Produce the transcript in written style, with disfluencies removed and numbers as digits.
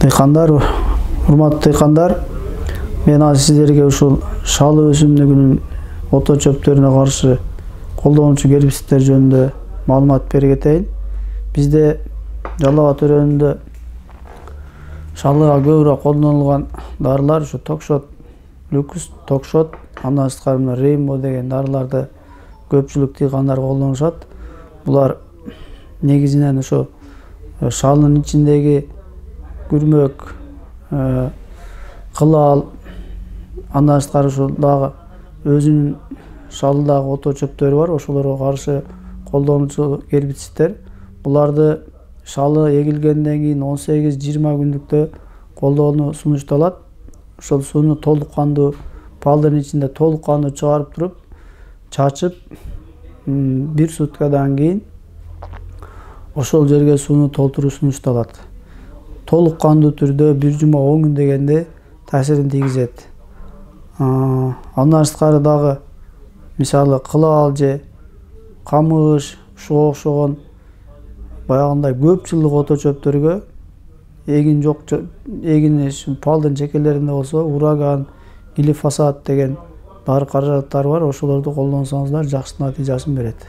Дыйкандар, урматтуу дыйкандар, мен азыр сиздерге ушул шалы өсүмдүгүнүн ото чөптөрүнө каршы колдонуучу гербицидтер жөнүндө маалымат берип кетейин. Бизде Жалал Абад өрөөнүндө шалыга көбүрөөк колдонулган дарылар ушу Токшот, Люкс, Токшот, андан сырткары мына Рейнбо деген дарыларды көпчүлүк дыйкандар колдонушат. Булар негизинен ошо шалынын ичиндеги күрмөк, кылал, андан сырткары ушул дагы өзүнүн шалыдагы ото чөптөрү бар, ошолорго каршы колдонуучу гербицидтер. Буларды шалы эгилгенден кийин 18-20 күндүктө колдонуу сунушталат. Ошол сууну толук кандуу палдын ичинде толук кандуу чыгарып туруп, чачып, 1 суткадан кийин ошол жерге сууну толтуруу сунушталат. Толук кандуу түрдө 1 жума 10 күн дегенде таасирин тийгизет. Андан сырткары дагы мисалы кылал же камыш, ушуга окшогон баягындай көп жылдык ото чөптөргө эгин жок, эгини палдын чекелеринде болсо ураган, глифосат деген дары каражаттары бар. Ошолорду колдонсоңуздар жакшы натыйжасын берет.